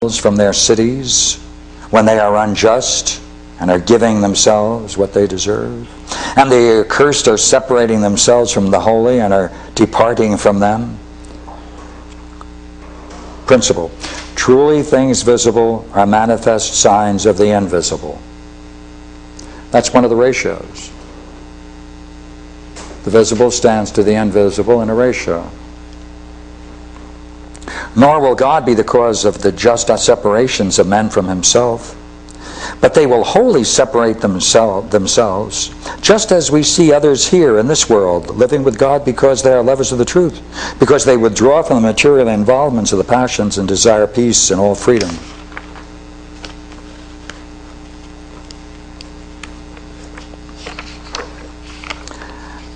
from their cities when they are unjust and are giving themselves what they deserve. And the accursed are separating themselves from the holy and are departing from them. Principle. Truly things visible are manifest signs of the invisible. That's one of the ratios. The visible stands to the invisible in a ratio. Nor will God be the cause of the just separations of men from himself, but they will wholly separate themselves, just as we see others here in this world living with God because they are lovers of the truth, because they withdraw from the material involvements of the passions and desire peace and all freedom.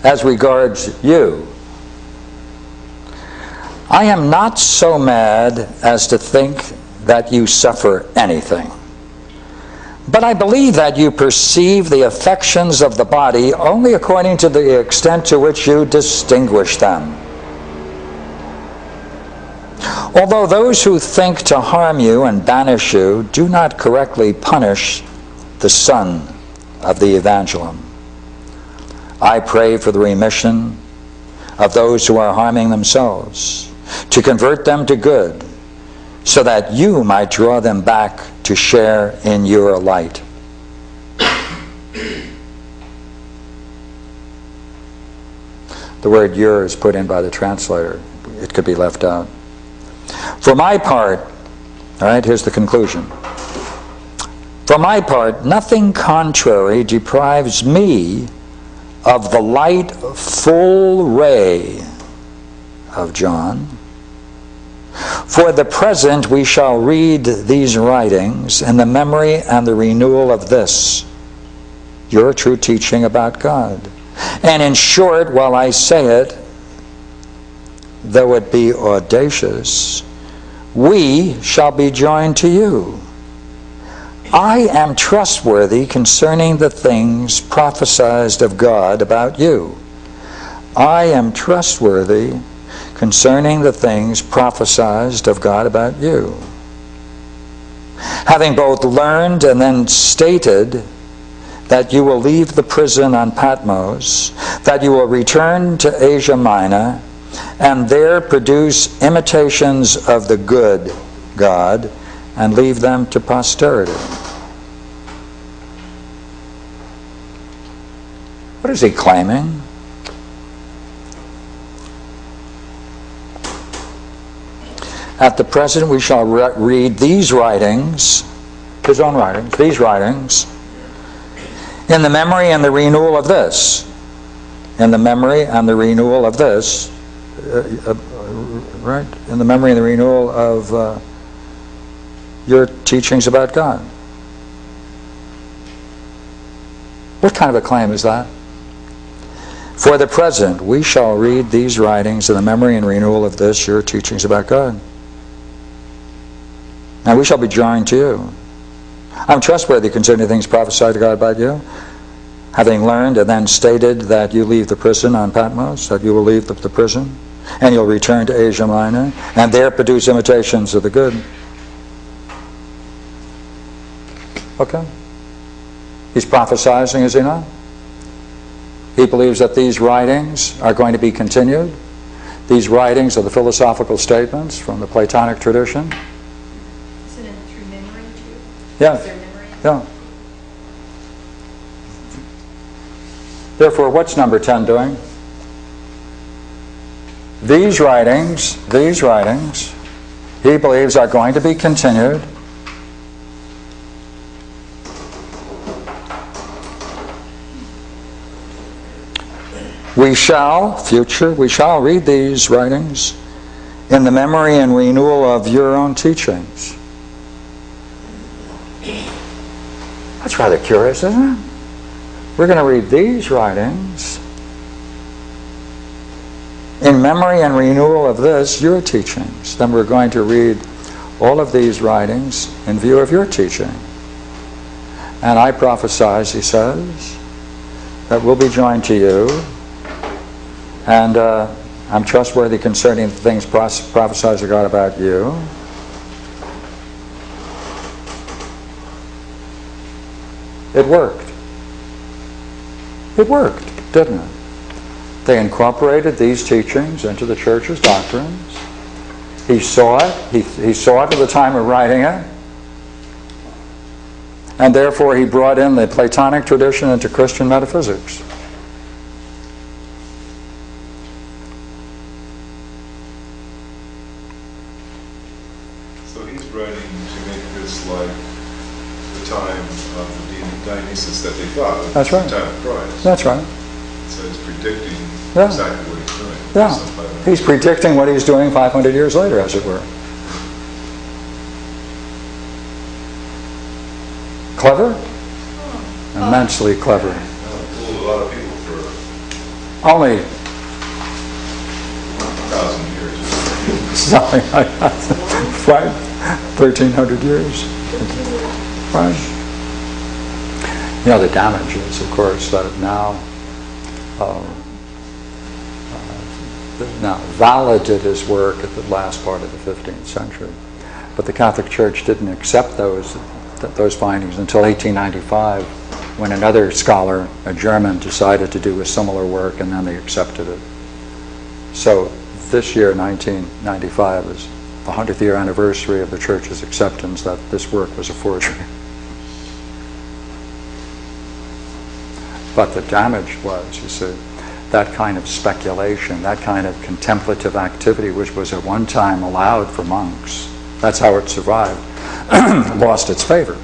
As regards you, I am not so mad as to think that you suffer anything. But I believe that you perceive the affections of the body only according to the extent to which you distinguish them. Although those who think to harm you and banish you do not correctly punish the son of the Evangelium. I pray for the remission of those who are harming themselves, to convert them to good, so that you might draw them back to share in your light. The word "your" is put in by the translator. It could be left out. For my part, all right, here's the conclusion. For my part, nothing contrary deprives me of the light full ray of John. For the present we shall read these writings in the memory and the renewal of this, your true teaching about God. And in short, while I say it, though it be audacious, we shall be joined to you. I am trustworthy concerning the things prophesied of God about you. I am trustworthy concerning the things prophesied of God about you. Having both learned and then stated that you will leave the prison on Patmos, that you will return to Asia Minor, and there produce imitations of the good God, and leave them to posterity. What is he claiming? At the present we shall read these writings, his own writings, these writings, in the memory and the renewal of this. In the memory and the renewal of this. Right? In the memory and the renewal of your teachings about God. What kind of a claim is that? For the present we shall read these writings in the memory and renewal of this, your teachings about God. And we shall be joined to you. I'm trustworthy concerning things prophesied to God about you, having learned and then stated that you leave the prison on Patmos, that you will leave the prison, and you'll return to Asia Minor, and there produce imitations of the good. Okay? He's prophesying, is he not? He believes that these writings are going to be continued. These writings are the philosophical statements from the Platonic tradition. Isn't it through memory too? Yeah. Is there memory? Yeah. Therefore, what's number 10 doing? These writings, he believes are going to be continued. We shall, future, we shall read these writings in the memory and renewal of your own teachings. That's rather curious, isn't it? We're going to read these writings in memory and renewal of this, your teachings. Then we're going to read all of these writings in view of your teaching. And I prophesy, he says, that we'll be joined to you. And I'm trustworthy concerning the things prophesied of God about you. It worked. It worked, didn't it? They incorporated these teachings into the church's doctrines. He saw it. He saw it at the time of writing it. And therefore he brought in the Platonic tradition into Christian metaphysics. So he's writing to make this like the time of the Dionysus that they thought. That's right. The time of Christ. That's right. So it's predicting Yeah. exactly what he's doing. Yeah. Some 500 He's predicting what he's doing 500 years later, as it were. Clever? Immensely clever. Fooled a lot of people for Only 1,000 years. something like that. Right? 1,300 years. Right? You know, the damage is, of course, that now Valla did his work at the last part of the 15th century, but the Catholic Church didn't accept those findings until 1895, when another scholar, a German, decided to do a similar work, and then they accepted it. So this year, 1995, is the 100th year anniversary of the Church's acceptance that this work was a forgery. But the damage was, you see, that kind of speculation, that kind of contemplative activity, which was at one time allowed for monks, that's how it survived, lost its favor.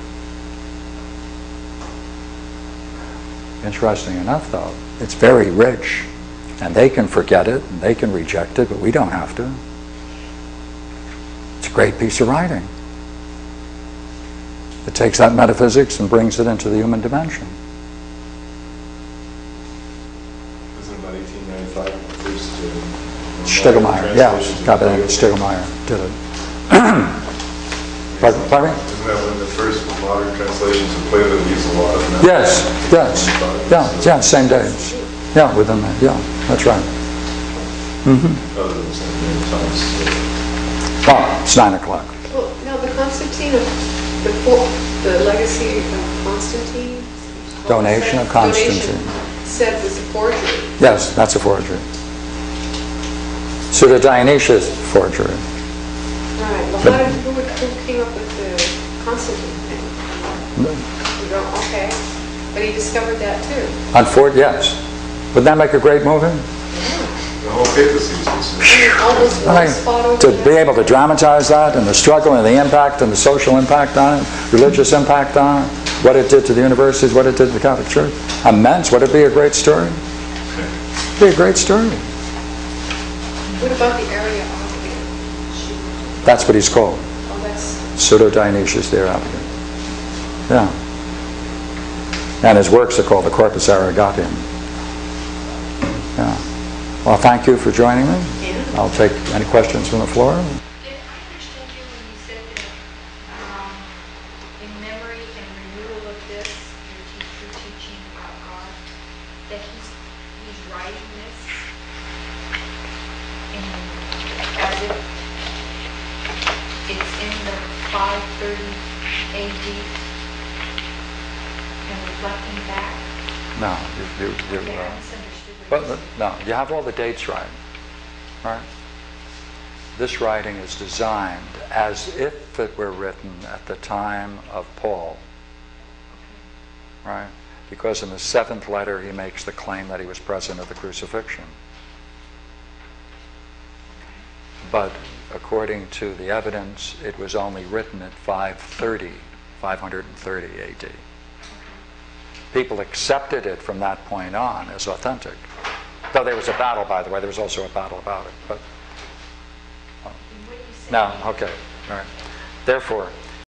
Interesting enough, though, it's very rich, and they can forget it, and they can reject it, but we don't have to. It's a great piece of writing. It takes that metaphysics and brings it into the human dimension. Wasn't it about 1895 the first Stiglmaier, yeah, got it. Stiglmaier did it. Pardon me? Isn't that when the first modern translations of Plato use a lot of Yes, yeah, same days. Yeah, within that, yeah, that's right. Other than St. Thomas. Oh, it's 9 o'clock. Well, now the Constantine, the legacy of Constantine. Donation of Constantine. Said was a forgery. Yes, that's a forgery. Pseudo-Dionysius forgery. Right. Well, who came up with the Constantine thing? You don't, okay. But he discovered that too. Yes. Wouldn't that make a great movie? The whole papacy is Almost one spot over To there. be able to dramatize that, and the struggle and the impact and the social impact on it, religious impact on it, what it did to the universities, what it did to the Catholic Church, immense. Would it be a great story? It'd be a great story. What about the area of That's what he's called. Oh, that's Pseudo-Dionysius the Arabian. Yeah. And his works are called the Corpus Arrogatium. Yeah. Well, thank you for joining me. yeah. I'll take any questions from the floor. Did I understand you when you said that in memory and renewal of this, you're teaching about God, that he's writing this as if it's in the 530 AD and reflecting back? No, Okay, I misunderstood but what you said. no, you have all the dates right. Right? This writing is designed as if it were written at the time of Paul. Right? Because in the 7th letter he makes the claim that he was present at the crucifixion. But according to the evidence, it was only written at 530 AD. People accepted it from that point on as authentic. Though there was a battle, by the way, there was also a battle about it. But And what you said- no, okay, all right. Therefore,